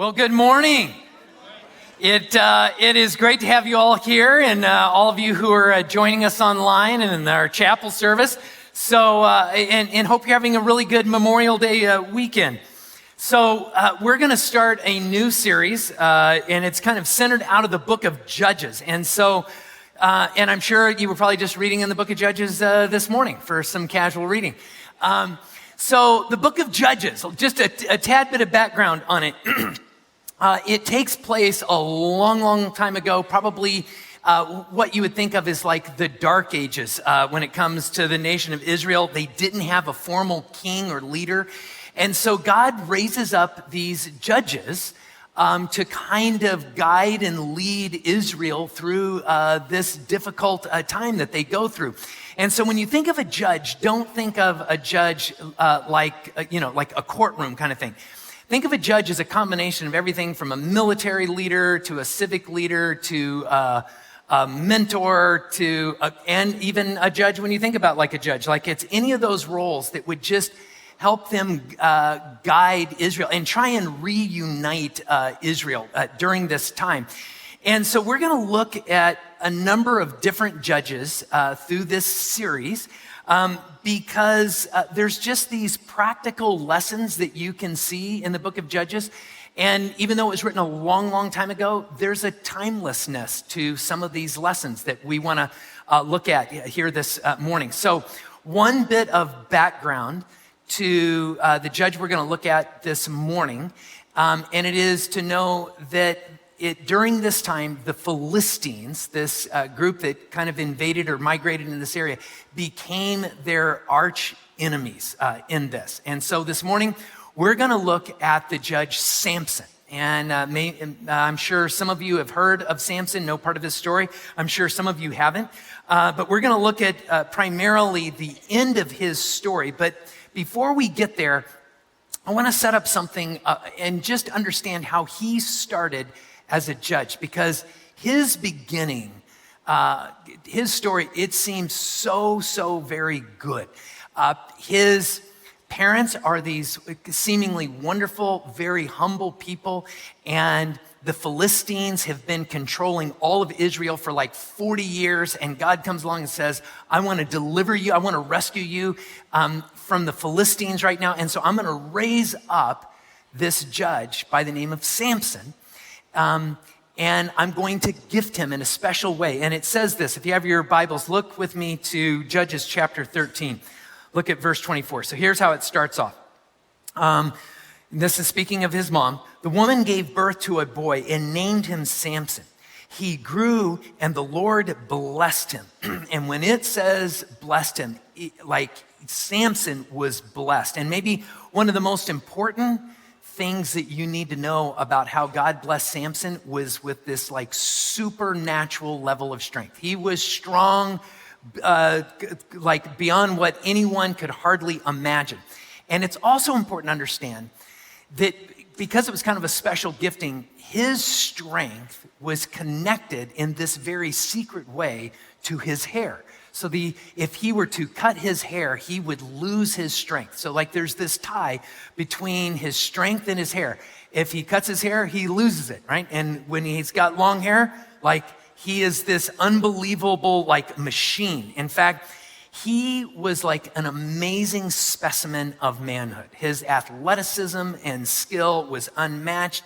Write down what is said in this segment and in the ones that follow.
Well, good morning. It is great to have you all here and all of you who are joining us online and in our chapel service. So, and hope you're having a really good Memorial Day weekend. So, we're going to start a new series, and it's kind of centered out of the book of Judges. And so, and I'm sure you were probably just reading in the book of Judges this morning for some casual reading. So the book of Judges, just a tad bit of background on it. It takes place a long, long time ago, probably what you would think of as like the Dark Ages when it comes to the nation of Israel. They didn't have a formal king or leader. And so God raises up these judges to kind of guide and lead Israel through this difficult time that they go through. And so when you think of a judge, don't think of a judge like a courtroom kind of thing. Think of a judge as a combination of everything from a military leader to a civic leader to a mentor to and even a judge when you think about like a judge. Like it's any of those roles that would just help them guide Israel and try and reunite Israel during this time. And so we're going to look at a number of different judges through this series because there's just these practical lessons that you can see in the book of Judges. And even though it was written a long, long time ago, there's a timelessness to some of these lessons that we want to look at here this morning. So one bit of background to the judge we're going to look at this morning, and it is to know that during this time, the Philistines, this group that kind of invaded or migrated into this area, became their arch enemies in this. And so this morning, we're going to look at the judge Samson. And I'm sure some of you have heard of Samson, know part of his story. I'm sure some of you haven't. But we're going to look at primarily the end of his story. But before we get there, I want to set up something and just understand how he started as a judge, because his beginning, his story, it seems so very good. His parents are these seemingly wonderful, very humble people, and the Philistines have been controlling all of Israel for like 40 years, and God comes along and says, I want to deliver you, I want to rescue you from the Philistines right now, and so I'm going to raise up this judge by the name of Samson, and I'm going to gift him in a special way. And it says this, if you have your Bibles, look with me to Judges chapter 13. Look at verse 24. So here's how it starts off. This is speaking of his mom. The woman gave birth to a boy and named him Samson. He grew and the Lord blessed him. And when it says blessed him, like Samson was blessed. And maybe one of the most important things that you need to know about how God blessed Samson was with this like supernatural level of strength. He was strong, like beyond what anyone could hardly imagine. And it's also important to understand that because it was kind of a special gifting, his strength was connected in this very secret way to his hair. So if he were to cut his hair, he would lose his strength. So like there's this tie between his strength and his hair. If he cuts his hair, he loses it, right? And when he's got long hair, like he is this unbelievable like machine. In fact, he was like an amazing specimen of manhood. His athleticism and skill was unmatched,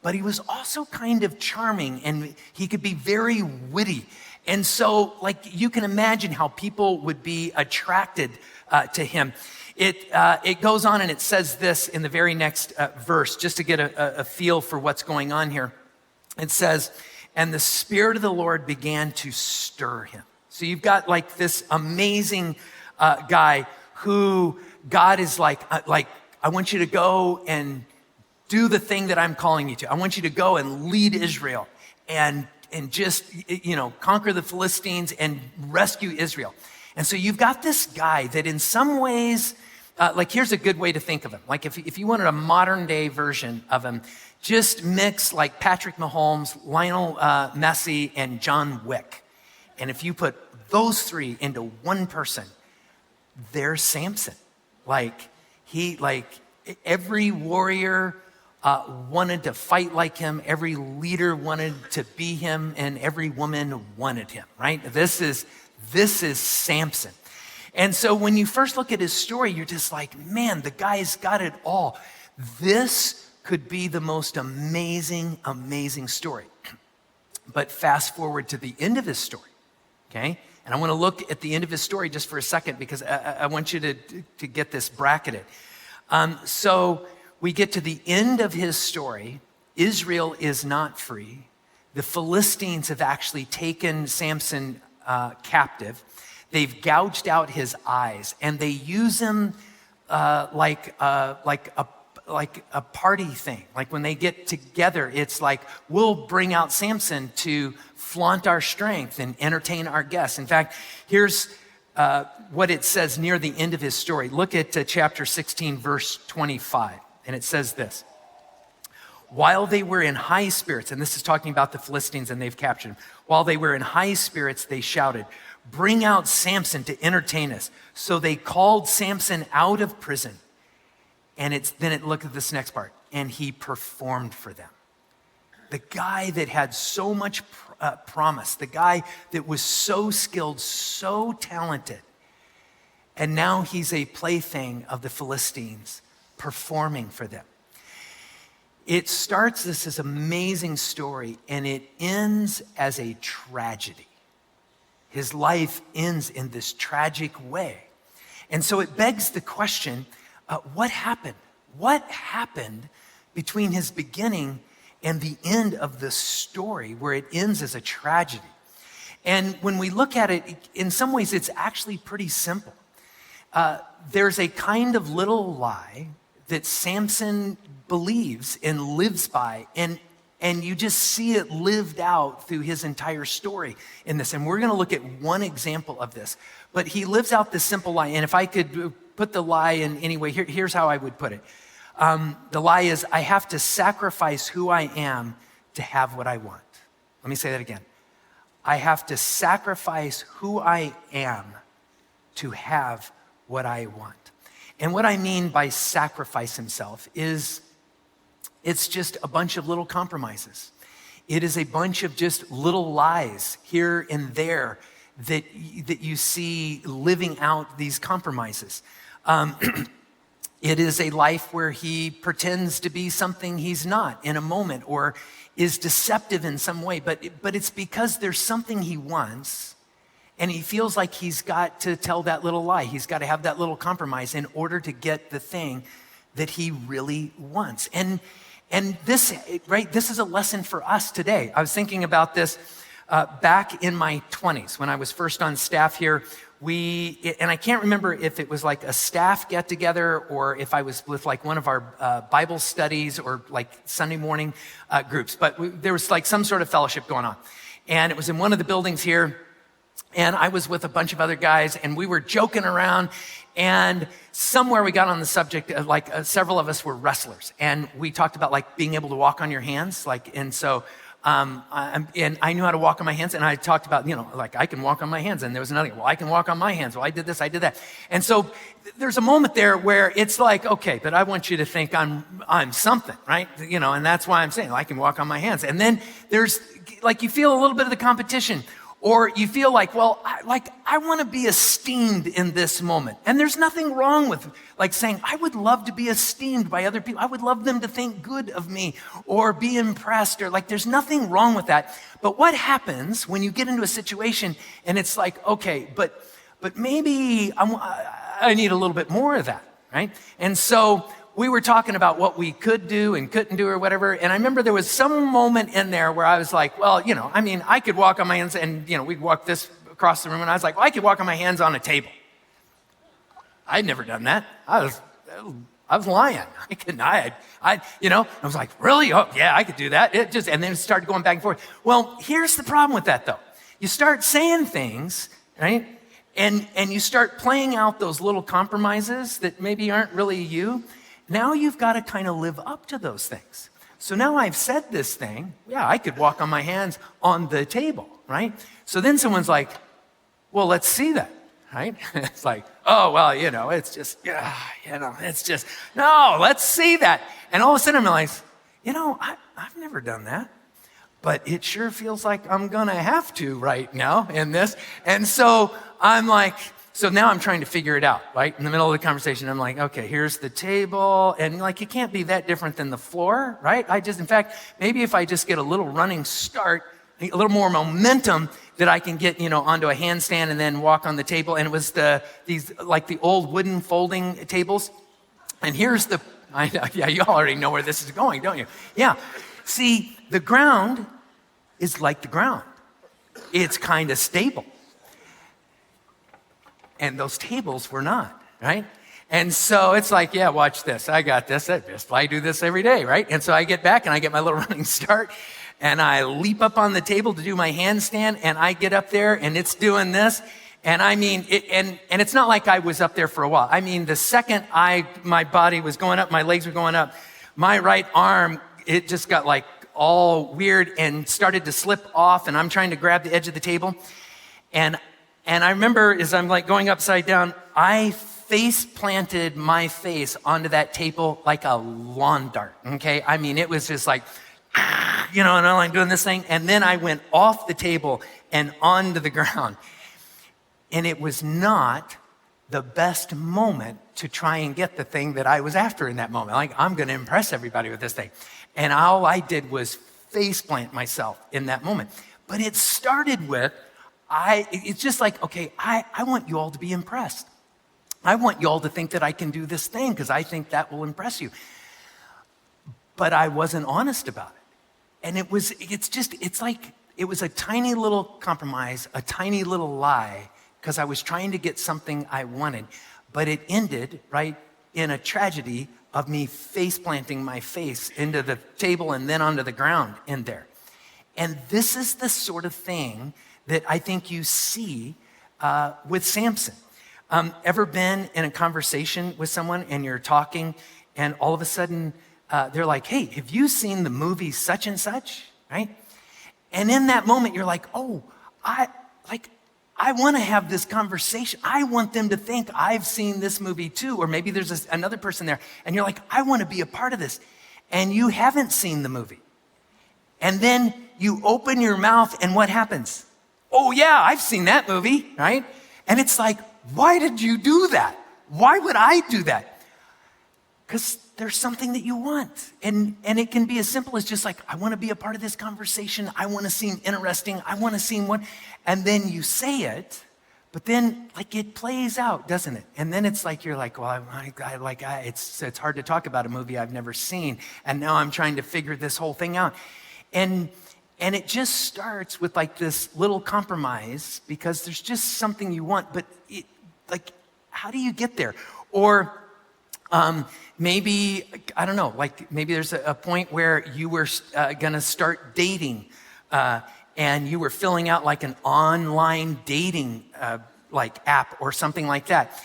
but he was also kind of charming and he could be very witty. And so, like, you can imagine how people would be attracted to him. It goes on and it says this in the very next verse, just to get a feel for what's going on here. It says, and the Spirit of the Lord began to stir him. So you've got like this amazing guy who God is like, I want you to go and do the thing that I'm calling you to. I want you to go and lead Israel and just, conquer the Philistines and rescue Israel. And so you've got this guy that in some ways, like here's a good way to think of him. Like if you wanted a modern day version of him, just mix like Patrick Mahomes, Lionel Messi, and John Wick. And if you put those three into one person, there's Samson. Like every warrior wanted to fight like him. Every leader wanted to be him, and every woman wanted him, right? This is Samson. And so when you first look at his story, you're just like, man, the guy's got it all. This could be the most amazing, amazing story. But fast forward to the end of his story, okay? And I want to look at the end of his story just for a second because I want you to get this bracketed. So we get to the end of his story. Israel is not free. The Philistines have actually taken Samson captive. They've gouged out his eyes, and they use him like a party thing. Like when they get together, it's like, we'll bring out Samson to flaunt our strength and entertain our guests. In fact, here's what it says near the end of his story. Look at chapter 16, verse 25, and it says this. While they were in high spirits, and this is talking about the Philistines and they've captured him. While they were in high spirits, they shouted, "Bring out Samson to entertain us." So they called Samson out of prison. And look at this next part. And he performed for them. The guy that had so much promise, the guy that was so skilled, so talented, and now he's a plaything of the Philistines, performing for them. It starts this amazing story, and it ends as a tragedy. His life ends in this tragic way. And so it begs the question, what happened? What happened between his beginning and the end of the story where it ends as a tragedy? And when we look at it, in some ways, it's actually pretty simple. There's a kind of little lie that Samson believes and lives by, and you just see it lived out through his entire story in this. And we're going to look at one example of this. But he lives out this simple lie. And if I could put the lie in any way, here's how I would put it. The lie is, I have to sacrifice who I am to have what I want. Let me say that again. I have to sacrifice who I am to have what I want. And what I mean by sacrifice himself is, it's just a bunch of little compromises. It is a bunch of just little lies here and there that you see living out these compromises. It is a life where he pretends to be something he's not in a moment, or is deceptive in some way, but it's because there's something he wants, and he feels like he's got to tell that little lie. He's got to have that little compromise in order to get the thing that he really wants. And this, right, this is a lesson for us today. I was thinking about this back in my 20s when I was first on staff here. And I can't remember if it was like a staff get together or if I was with like one of our Bible studies or like Sunday morning groups, but there was like some sort of fellowship going on. And it was in one of the buildings here. And I was with a bunch of other guys, and we were joking around, and somewhere we got on the subject of several of us were wrestlers, and we talked about like being able to walk on your hands, and so and I knew how to walk on my hands, and I talked about, like I can walk on my hands, and there was another, well, I can walk on my hands, well, I did this, I did that. And so there's a moment there where it's like, okay, but I want you to think I'm something, right? And that's why I'm saying, I can walk on my hands. And then there's like, you feel a little bit of the competition. Or you feel like, well, I want to be esteemed in this moment. And there's nothing wrong with like saying, I would love to be esteemed by other people. I would love them to think good of me or be impressed, or like there's nothing wrong with that. But what happens when you get into a situation and it's like, okay, but maybe I need a little bit more of that, right? And so we were talking about what we could do and couldn't do or whatever. And I remember there was some moment in there where I was like, well, I could walk on my hands, and, we'd walk this across the room, and I was like, well, I could walk on my hands on a table. I'd never done that. I was lying. I couldn't. I was like, really? Oh, yeah, I could do that. And then it started going back and forth. Well, here's the problem with that, though. You start saying things, right? And you start playing out those little compromises that maybe aren't really you. Now you've got to kind of live up to those things. So now I've said this thing, yeah, I could walk on my hands on the table, right? So then someone's like, well, let's see that, right? It's like, oh, well, it's just, it's just, no, let's see that. And all of a sudden I'm like, I've never done that. But it sure feels like I'm gonna have to right now in this. And so I'm like, so now I'm trying to figure it out, right? In the middle of the conversation, I'm like, okay, here's the table. And like, it can't be that different than the floor, right? In fact, maybe if I just get a little running start, a little more momentum that I can get, onto a handstand and then walk on the table. And it was these like the old wooden folding tables. And here's you already know where this is going, don't you? Yeah. See, the ground is like the ground. It's kind of stable. And those tables were not, right? And so it's like, yeah, watch this. I got this. I do this every day, right? And so I get back and I get my little running start and I leap up on the table to do my handstand and I get up there and it's doing this. And I mean, and it's not like I was up there for a while. I mean, the second my body was going up, my legs were going up, my right arm, it just got like all weird and started to slip off and I'm trying to grab the edge of the table. And I remember as I'm like going upside down, I face planted my face onto that table like a lawn dart, okay? I mean, it was just like, and I'm like doing this thing. And then I went off the table and onto the ground. And it was not the best moment to try and get the thing that I was after in that moment. Like, I'm going to impress everybody with this thing. And all I did was face plant myself in that moment. But it started with, it's just like, okay, I want you all to be impressed. I want you all to think that I can do this thing because I think that will impress you. But I wasn't honest about it. And it was a tiny little compromise, a tiny little lie, because I was trying to get something I wanted. But it ended, right, in a tragedy of me face planting my face into the table and then onto the ground in there. And this is the sort of thing that I think you see with Samson. Ever been in a conversation with someone and you're talking and all of a sudden they're like, hey, have you seen the movie such and such, right? And in that moment you're like, oh, I want to have this conversation. I want them to think I've seen this movie too. Or maybe there's another person there and you're like, I want to be a part of this. And you haven't seen the movie. And then you open your mouth and what happens? Oh yeah, I've seen that movie, right? And it's like, why did you do that? Why would I do that? Because there's something that you want. And it can be as simple as just like, I want to be a part of this conversation. I want to seem interesting. I want to seem what, and then you say it, but then like it plays out, doesn't it? And then it's like, you're like, well, it's hard to talk about a movie I've never seen. And now I'm trying to figure this whole thing out. And it just starts with like this little compromise because there's just something you want, but how do you get there? Or maybe, I don't know, like maybe there's a point where you were gonna start dating and you were filling out like an online dating like app or something like that.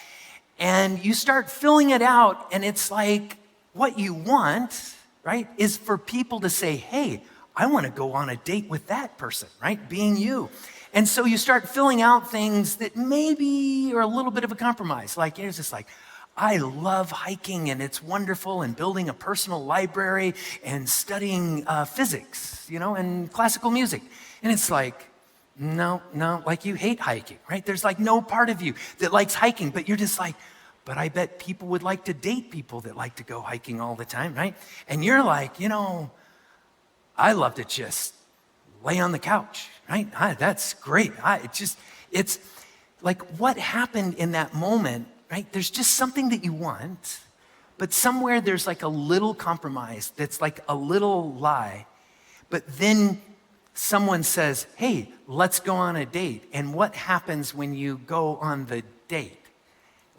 And you start filling it out and it's like, what you want, right, is for people to say, hey, I want to go on a date with that person, right? Being you. And so you start filling out things that maybe are a little bit of a compromise. Like, it's just like, I love hiking and it's wonderful and building a personal library and studying physics, and classical music. And it's like, no, like you hate hiking, right? There's like no part of you that likes hiking, but you're just like, but I bet people would like to date people that like to go hiking all the time, right? And you're like, I love to just lay on the couch, right? That's great. It's like what happened in that moment, right? There's just something that you want, but somewhere there's like a little compromise that's like a little lie. But then someone says, hey, let's go on a date. And what happens when you go on the date?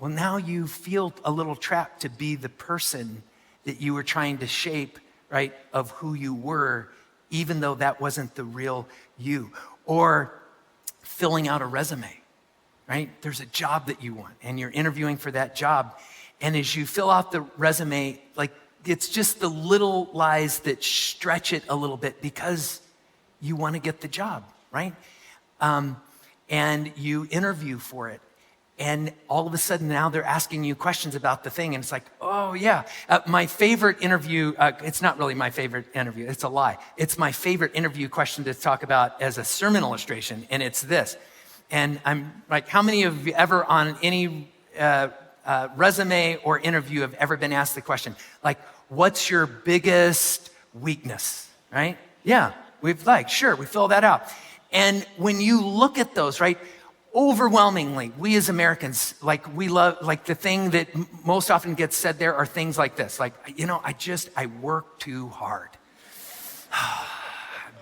Well, now you feel a little trapped to be the person that you were trying to shape, right, of who you were, even though that wasn't the real you. Or filling out a resume, right? There's a job that you want and you're interviewing for that job. And as you fill out the resume, like it's just the little lies that stretch it a little bit because you want to get the job, right? And you interview for it. And all of a sudden now they're asking you questions about the thing. And it's like, oh yeah. My favorite interview, it's not really my favorite interview, it's a lie. It's my favorite interview question to talk about as a sermon illustration. And it's this. And I'm like, how many of you ever on any resume or interview have ever been asked the question, like, what's your biggest weakness, right? Yeah, we fill that out. And when you look at those, right, overwhelmingly, we as Americans, we love, the thing that most often gets said there are things like this, I work too hard.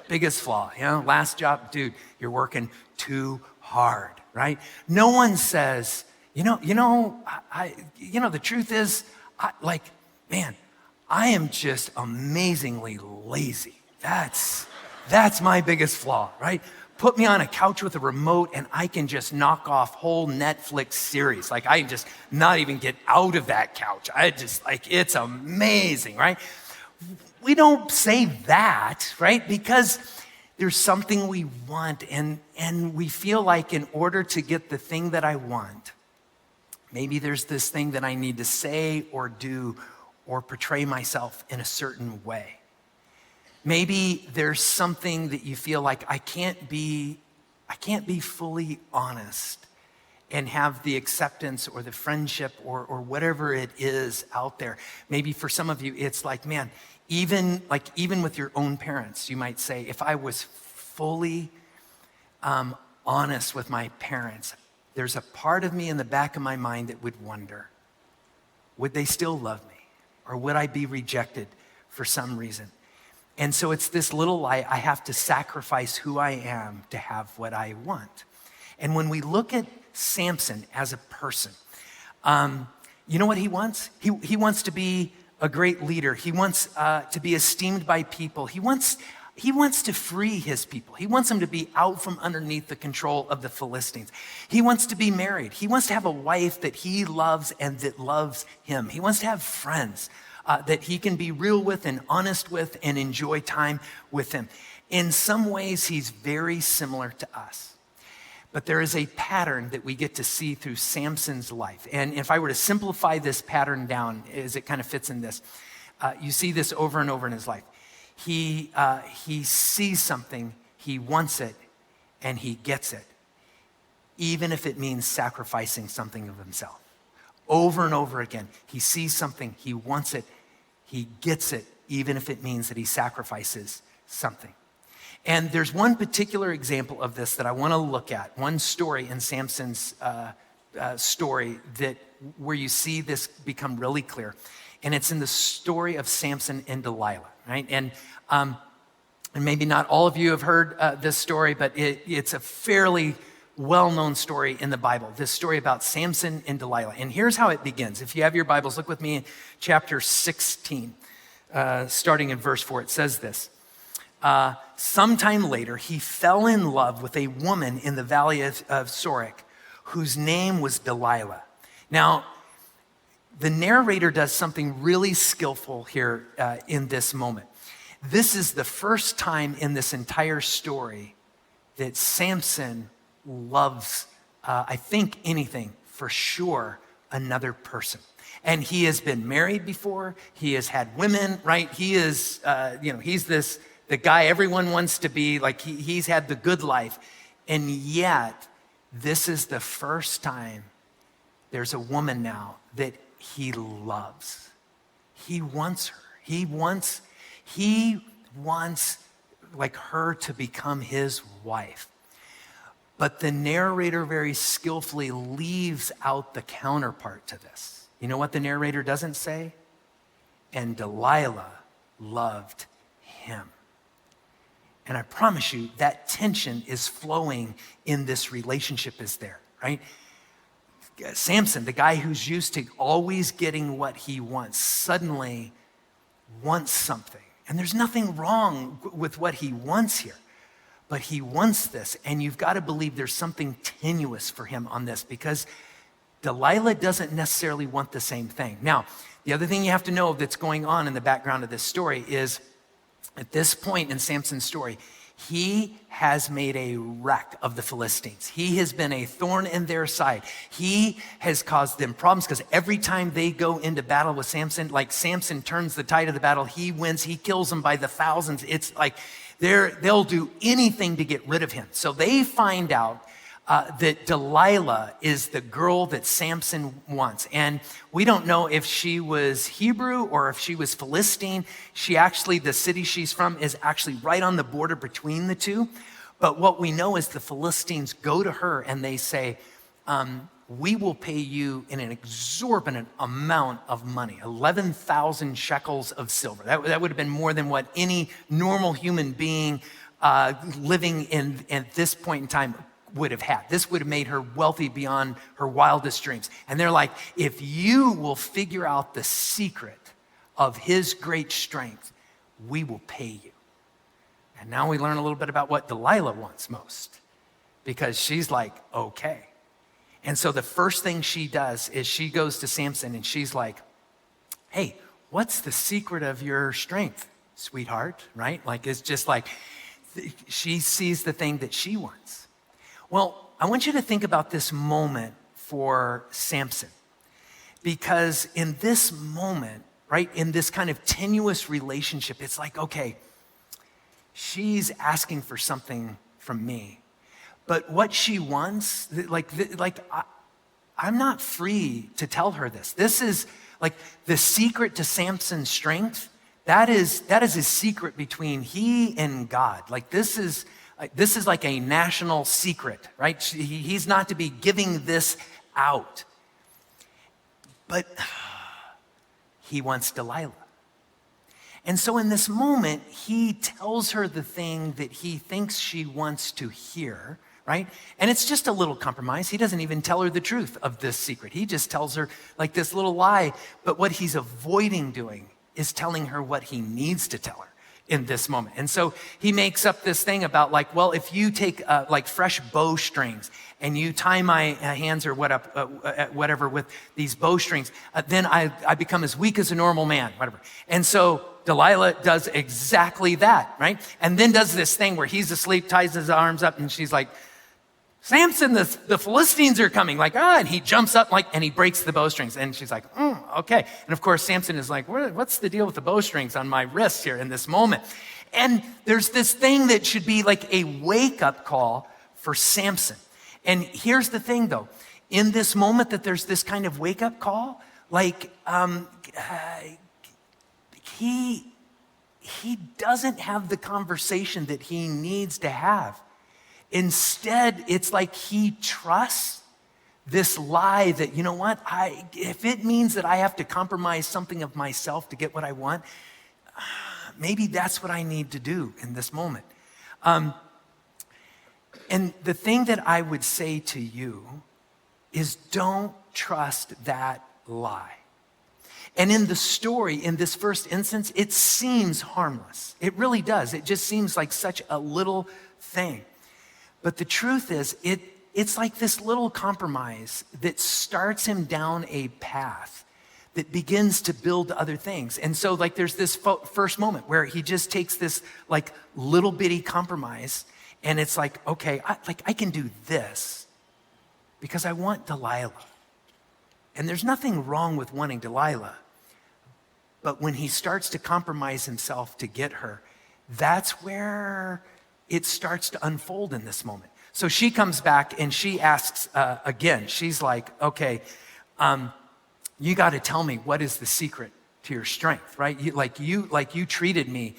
Biggest flaw, last job, dude, you're working too hard, right? No one says, the truth is, I am just amazingly lazy. That's my biggest flaw, right? Put me on a couch with a remote and I can just knock off whole Netflix series. I just not even get out of that couch. It's amazing, right? We don't say that, right? Because there's something we want and we feel like in order to get the thing that I want, maybe there's this thing that I need to say or do or portray myself in a certain way. Maybe there's something that you feel like I can't be fully honest and have the acceptance or the friendship or whatever it is out there. Maybe for some of you, it's like, man, even with your own parents, you might say, if I was fully honest with my parents, there's a part of me in the back of my mind that would wonder, would they still love me? Or would I be rejected for some reason? And so it's this little lie, I have to sacrifice who I am to have what I want. And when we look at Samson as a person, you know what he wants? He wants to be a great leader. He wants to be esteemed by people. He wants to free his people. He wants them to be out from underneath the control of the Philistines. He wants to be married. He wants to have a wife that he loves and that loves him. He wants to have friends that he can be real with and honest with and enjoy time with him. In some ways, he's very similar to us. But there is a pattern that we get to see through Samson's life. And if I were to simplify this pattern down as it kind of fits in this, you see this over and over in his life. He sees something, he wants it, and he gets it, even if it means sacrificing something of himself. Over and over again, he sees something, he wants it, he gets it, even if it means that he sacrifices something. And there's one particular example of this that I want to look at, one story in Samson's story where you see this become really clear. And it's in the story of Samson and Delilah, right? And maybe not all of you have heard this story, but it's a fairly well-known story in the Bible, this story about Samson and Delilah. And here's how it begins. If you have your Bibles, look with me in chapter 16, starting in verse 4. It says this, sometime later, he fell in love with a woman in the valley of Sorek, whose name was Delilah. Now, the narrator does something really skillful here in this moment. This is the first time in this entire story that Samson loves, I think anything, for sure, another person. And he has been married before. He has had women, right? He is, he's the guy everyone wants to be. Like he's had the good life. And yet, this is the first time there's a woman now that he loves. He wants her. He wants like her to become his wife. But the narrator very skillfully leaves out the counterpart to this. You know what the narrator doesn't say? And Delilah loved him. And I promise you that tension is flowing in this relationship is there, right? Samson, the guy who's used to always getting what he wants, suddenly wants something. And there's nothing wrong with what he wants here. But he wants this, and you've got to believe there's something tenuous for him on this because Delilah doesn't necessarily want the same thing. Now, the other thing you have to know that's going on in the background of this story is at this point in Samson's story, He has made a wreck of the Philistines. He has been a thorn in their side. He has caused them problems because every time they go into battle with Samson, like Samson turns the tide of the battle, he wins, he kills them by the thousands. It's like they'll do anything to get rid of him. So they find out that Delilah is the girl that Samson wants. And we don't know if she was Hebrew or if she was Philistine. The city she's from is actually right on the border between the two. But what we know is the Philistines go to her and they say, we will pay you in an exorbitant amount of money, 11,000 shekels of silver. That would have been more than what any normal human being living at this point in time would have had. This would have made her wealthy beyond her wildest dreams. And they're like, if you will figure out the secret of his great strength, we will pay you. And now we learn a little bit about what Delilah wants most, because she's like, okay. And so the first thing she does is she goes to Samson and she's like, hey, what's the secret of your strength, sweetheart, right? Like, it's just like, she sees the thing that she wants. Well, I want you to think about this moment for Samson, because in this moment, right, in this kind of tenuous relationship, it's like, okay, she's asking for something from me, but what she wants, I'm not free to tell her this. This is like the secret to Samson's strength. That is a secret between he and God. Like this is like a national secret, right? He's not to be giving this out. But he wants Delilah. And so in this moment, he tells her the thing that he thinks she wants to hear, right? And it's just a little compromise. He doesn't even tell her the truth of this secret. He just tells her like this little lie. But what he's avoiding doing is telling her what he needs to tell her in this moment. And so he makes up this thing about like, well, if you take like fresh bowstrings and you tie my hands or whatever with these bowstrings, then I become as weak as a normal man, whatever. And so Delilah does exactly that, right? And then does this thing where he's asleep, ties his arms up, and she's like, Samson, the Philistines are coming, like, and he jumps up and he breaks the bowstrings. And she's like, okay. And of course, Samson is like, what's the deal with the bowstrings on my wrists here in this moment? And there's this thing that should be like a wake-up call for Samson. And here's the thing, though. In this moment that there's this kind of wake-up call, like, he doesn't have the conversation that he needs to have. Instead, it's like he trusts this lie that, you know what, if it means that I have to compromise something of myself to get what I want, maybe that's what I need to do in this moment. And the thing that I would say to you is don't trust that lie. And in the story, in this first instance, it seems harmless. It really does. It just seems like such a little thing. But the truth is, it's like this little compromise that starts him down a path that begins to build other things. And so like there's this first moment where he just takes this like little bitty compromise and it's like, okay, I can do this because I want Delilah. And there's nothing wrong with wanting Delilah. But when he starts to compromise himself to get her, that's where it starts to unfold in this moment. So she comes back and she asks again. She's like, okay, you got to tell me what is the secret to your strength, right? You treated me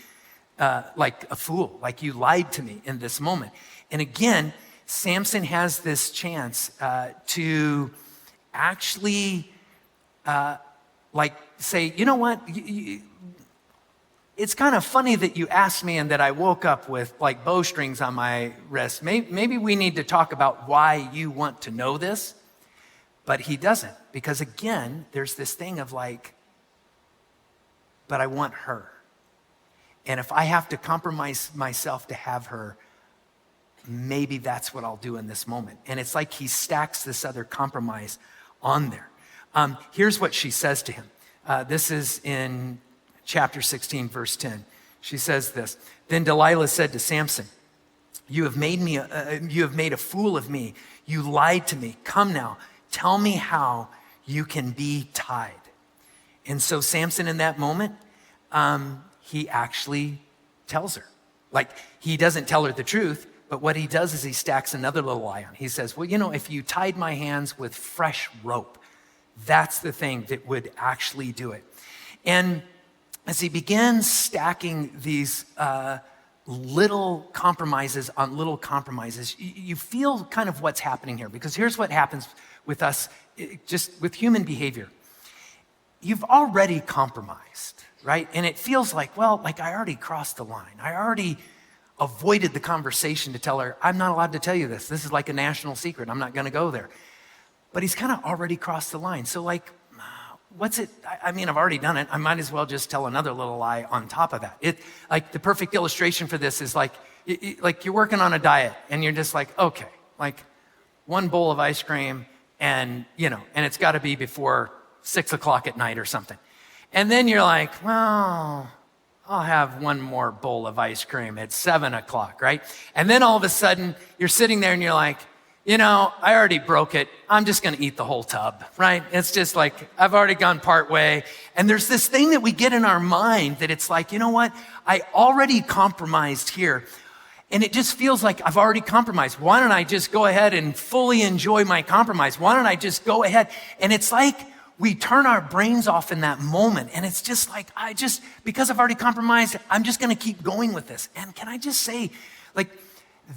like a fool, like you lied to me in this moment. And again, Samson has this chance to actually say, you know what? It's kind of funny that you asked me and that I woke up with like bowstrings on my wrist. Maybe we need to talk about why you want to know this. But he doesn't, because again, there's this thing of like, but I want her. And if I have to compromise myself to have her, maybe that's what I'll do in this moment. And it's like he stacks this other compromise on there. Here's what she says to him. This is in chapter 16, verse 10. She says this. Then Delilah said to Samson, You have made a fool of me. You lied to me. Come now, tell me how you can be tied. And so Samson in that moment, he actually tells her. Like, he doesn't tell her the truth, but what he does is he stacks another little lie on. He says, well, if you tied my hands with fresh rope, that's the thing that would actually do it. And as he begins stacking these little compromises on little compromises, you feel kind of what's happening here, because here's what happens with us, just with human behavior. You've already compromised, right? And it feels like, well, like I already crossed the line. I already avoided the conversation to tell her, I'm not allowed to tell you this. This is like a national secret. I'm not going to go there. But he's kind of already crossed the line. So like, what's it? I mean, I've already done it. I might as well just tell another little lie on top of that. Like the perfect illustration for this is like you're working on a diet and you're just like, okay, like one bowl of ice cream and it's got to be before 6 o'clock at night or something. And then you're like, well, I'll have one more bowl of ice cream at 7 o'clock, right? And then all of a sudden you're sitting there and you're like, I already broke it. I'm just going to eat the whole tub, right? It's just like, I've already gone part way. And there's this thing that we get in our mind that it's like, you know what? I already compromised here. And it just feels like I've already compromised. Why don't I just go ahead and fully enjoy my compromise? Why don't I just go ahead? And it's like we turn our brains off in that moment. And it's just like, because I've already compromised, I'm just going to keep going with this. And can I just say, like,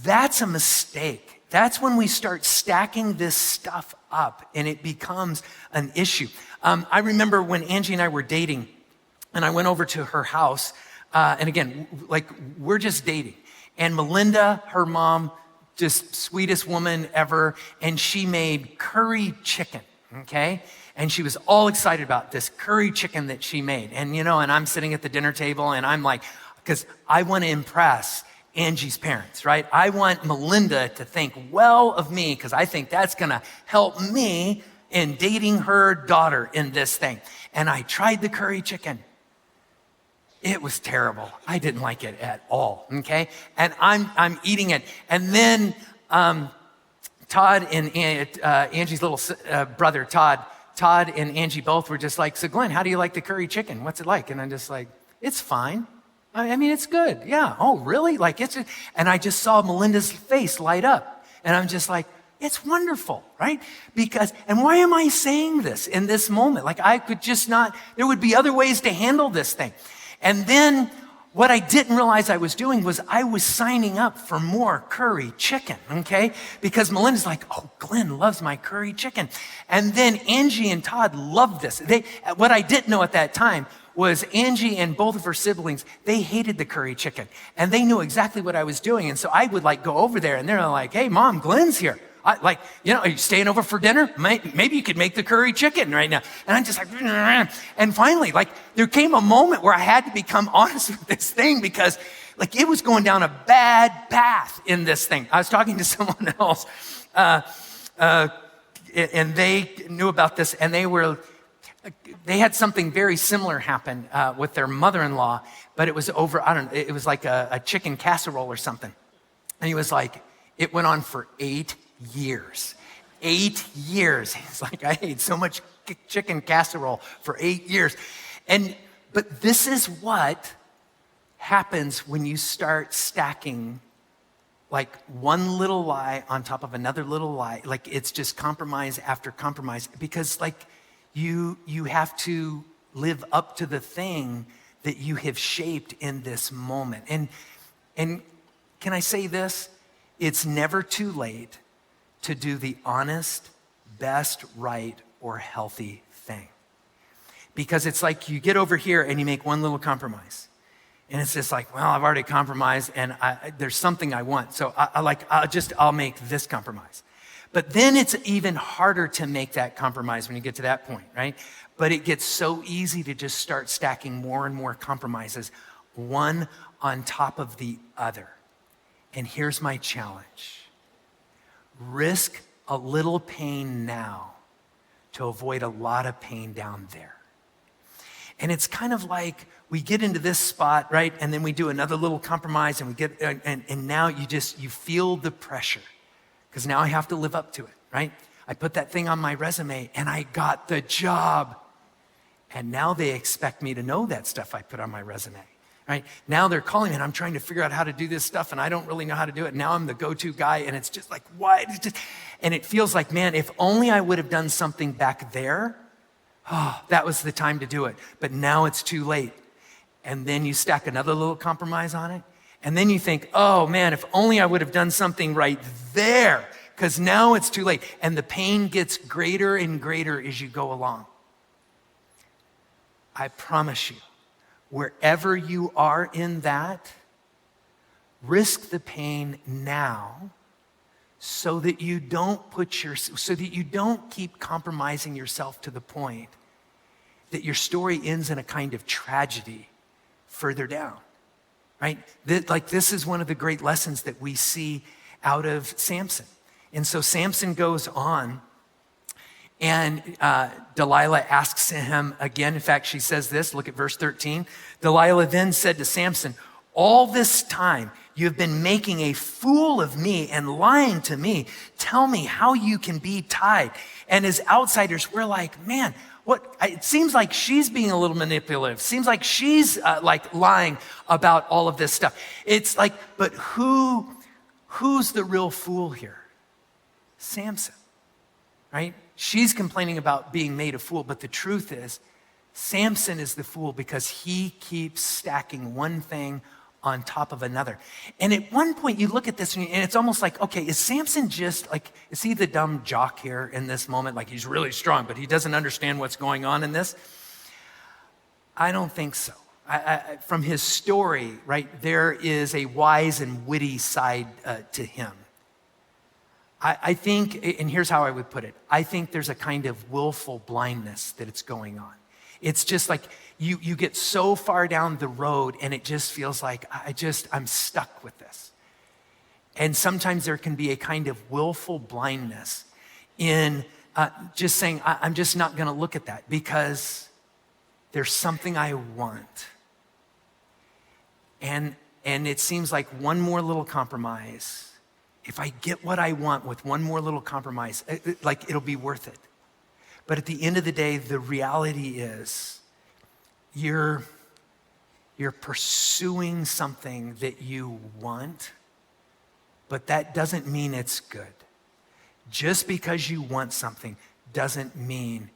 that's a mistake. That's when we start stacking this stuff up and it becomes an issue. I remember when Angie and I were dating and I went over to her house. And again, like we're just dating. And Melinda, her mom, just sweetest woman ever. And she made curry chicken, okay? And she was all excited about this curry chicken that she made. And, and I'm sitting at the dinner table and I'm like, because I want to impress Angie's parents, right? I want Melinda to think well of me because I think that's going to help me in dating her daughter in this thing. And I tried the curry chicken. It was terrible. I didn't like it at all, okay? And I'm eating it. And then Todd and Angie's little brother, Todd and Angie both were just like, so Glenn, how do you like the curry chicken? What's it like? And I'm just like, it's fine. I mean, it's good. Yeah. Oh, really? Like and I just saw Melinda's face light up and I'm just like, it's wonderful, right? And why am I saying this in this moment? Like I could just there would be other ways to handle this thing. And then what I didn't realize I was doing was I was signing up for more curry chicken, okay? Because Melinda's like, oh, Glenn loves my curry chicken. And then Angie and Todd loved this. What I didn't know at that time was Angie and both of her siblings, they hated the curry chicken. And they knew exactly what I was doing. And so I would like go over there and they're like, hey, Mom, Glenn's here. Are you staying over for dinner? Maybe you could make the curry chicken right now. And I'm just like, and finally, like there came a moment where I had to become honest with this thing because like it was going down a bad path in this thing. I was talking to someone else and they knew about this and they had something very similar happen with their mother-in-law, but it was over, it was like a chicken casserole or something. And he was like, it went on for 8 years. 8 years. He's like, I ate so much chicken casserole for 8 years. But this is what happens when you start stacking like one little lie on top of another little lie. Like it's just compromise after compromise because like, you have to live up to the thing that you have shaped in this moment. And can I say this? It's never too late to do the honest, best, right, or healthy thing. Because it's like you get over here and you make one little compromise. And it's just like, well, I've already compromised and there's something I want. So I'll make this compromise. But then it's even harder to make that compromise when you get to that point, right? But it gets so easy to just start stacking more and more compromises, one on top of the other. And here's my challenge. Risk a little pain now to avoid a lot of pain down there. And it's kind of like we get into this spot, right? And then we do another little compromise and we get, and now you feel the pressure because now I have to live up to it, right? I put that thing on my resume and I got the job. And now they expect me to know that stuff I put on my resume, right? Now they're calling me and I'm trying to figure out how to do this stuff and I don't really know how to do it. Now I'm the go-to guy and it's just like, what? And it feels like, man, if only I would have done something back there, that was the time to do it. But now it's too late. And then you stack another little compromise on it. And then you think, oh man, if only I would have done something right there, because now it's too late. And the pain gets greater and greater as you go along. I promise you, wherever you are in that, risk the pain now so that you don't keep compromising yourself to the point that your story ends in a kind of tragedy further down, right? This is one of the great lessons that we see out of Samson. And so Samson goes on, and Delilah asks him again. In fact, she says this, look at verse 13. Delilah then said to Samson, all this time you have been making a fool of me and lying to me. Tell me how you can be tied. And as outsiders, we're like, man, it seems like she's being a little manipulative. Seems like she's lying about all of this stuff. It's like, but who's the real fool here? Samson, right? She's complaining about being made a fool, but the truth is, Samson is the fool because he keeps stacking one thing on top of another. And at one point you look at this and it's almost like, okay, is Samson just like, is he the dumb jock here in this moment? Like he's really strong, but he doesn't understand what's going on in this? I don't think so. From his story, right, there is a wise and witty side to him. I think, and here's how I would put it, I think there's a kind of willful blindness that it's going on. It's just like you get so far down the road and it just feels like I'm stuck with this. And sometimes there can be a kind of willful blindness in just saying, I'm just not going to look at that because there's something I want. And it seems like one more little compromise, if I get what I want with one more little compromise, it'll be worth it. But at the end of the day, the reality is you're pursuing something that you want, but that doesn't mean it's good. Just because you want something doesn't mean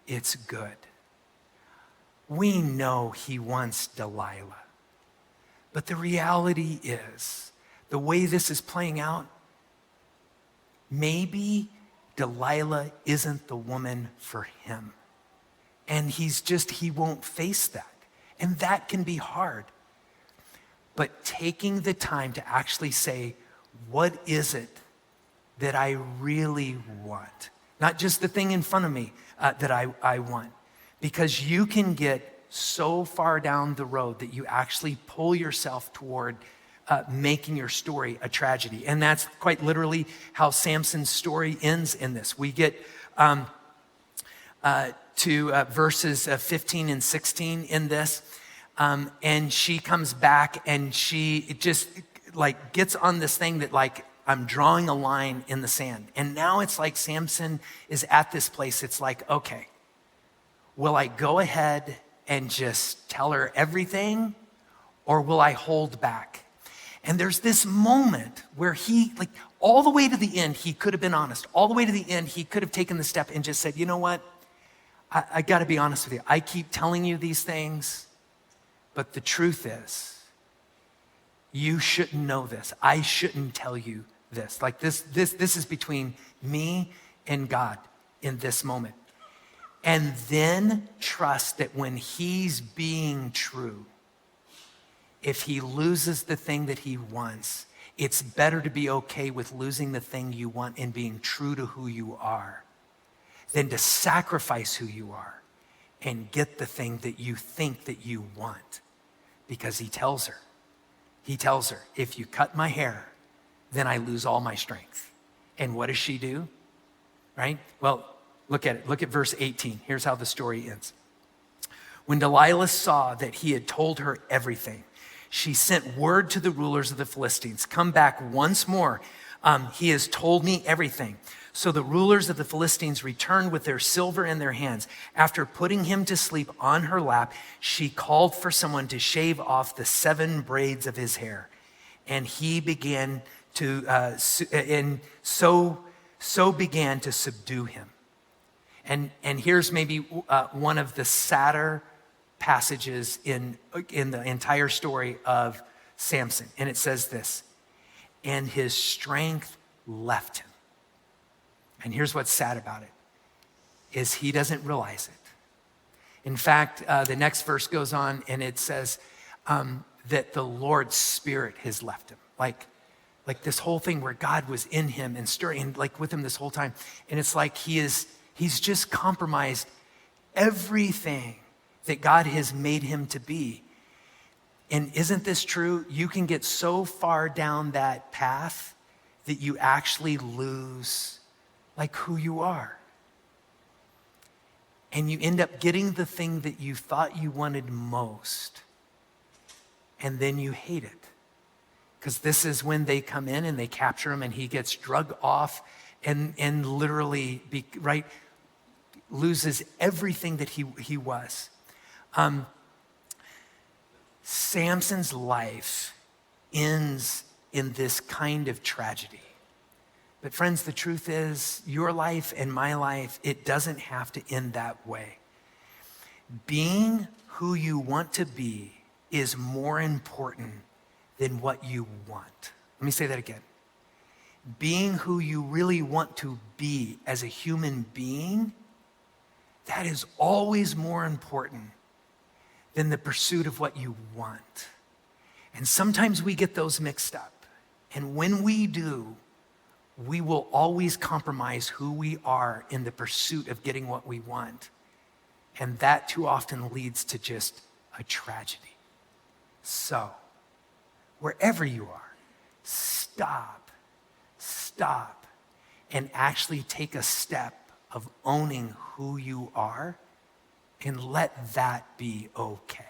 it's good. We know he wants Delilah, but the reality is the way this is playing out, maybe Delilah isn't the woman for him. And he won't face that. And that can be hard. But taking the time to actually say, what is it that I really want? Not just the thing in front of me that I want. Because you can get so far down the road that you actually pull yourself toward making your story a tragedy. And that's quite literally how Samson's story ends in this. We get to verses 15 and 16 in this. And she comes back and she just gets on this thing that I'm drawing a line in the sand. And now it's like Samson is at this place. It's like, okay, will I go ahead and just tell her everything, or will I hold back? And there's this moment where he, all the way to the end, he could have been honest. All the way to the end, he could have taken the step and just said, you know what? I got to be honest with you. I keep telling you these things, but the truth is, you shouldn't know this. I shouldn't tell you this. This is between me and God in this moment. And then trust that when he's being true, if he loses the thing that he wants, it's better to be okay with losing the thing you want and being true to who you are than to sacrifice who you are and get the thing that you think that you want. Because he tells her, if you cut my hair, then I lose all my strength. And what does she do? Right? Well, look at it. Look at verse 18. Here's how the story ends. When Delilah saw that he had told her everything, she sent word to the rulers of the Philistines, "Come back once more. He has told me everything." So the rulers of the Philistines returned with their silver in their hands. After putting him to sleep on her lap, she called for someone to shave off the 7 braids of his hair. And he began to, so began to subdue him. And here's maybe one of the sadder passages in the entire story of Samson. And it says this, "And his strength left him." And here's what's sad about it, is he doesn't realize it. In fact, the next verse goes on and it says that the Lord's Spirit has left him. Like this whole thing where God was in him and stirring like with him this whole time. And it's like he's just compromised everything that God has made him to be. And isn't this true? You can get so far down that path that you actually lose like who you are. And you end up getting the thing that you thought you wanted most. And then you hate it. Because this is when they come in and they capture him and he gets drug off and literally loses everything that he was. Samson's life ends in this kind of tragedy. But friends, the truth is, your life and my life, it doesn't have to end that way. Being who you want to be is more important than what you want. Let me say that again. Being who you really want to be as a human being, that is always more important than the pursuit of what you want. And sometimes we get those mixed up. And when we do, we will always compromise who we are in the pursuit of getting what we want. And that too often leads to just a tragedy. So, wherever you are, stop, and actually take a step of owning who you are and let that be okay.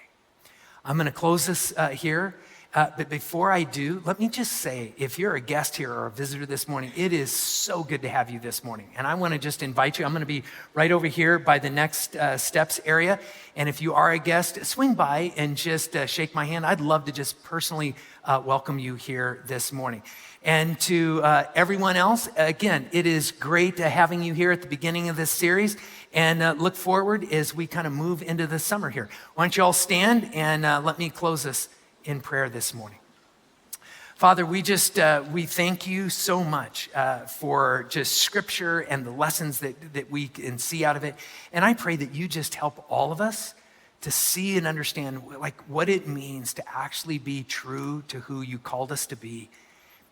I'm going to close this here. But before I do, let me just say, if you're a guest here or a visitor this morning, it is so good to have you this morning. And I want to just invite you. I'm going to be right over here by the next steps area. And if you are a guest, swing by and just shake my hand. I'd love to just personally welcome you here this morning. And to everyone else, again, it is great having you here at the beginning of this series. And look forward as we kind of move into the summer here. Why don't you all stand and let me close this in prayer this morning. Father, we thank you so much for just scripture and the lessons that we can see out of it. And I pray that you just help all of us to see and understand like what it means to actually be true to who you called us to be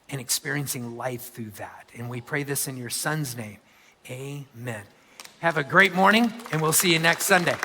and experiencing life through that. And we pray this in your son's name. Amen. Have a great morning and we'll see you next Sunday.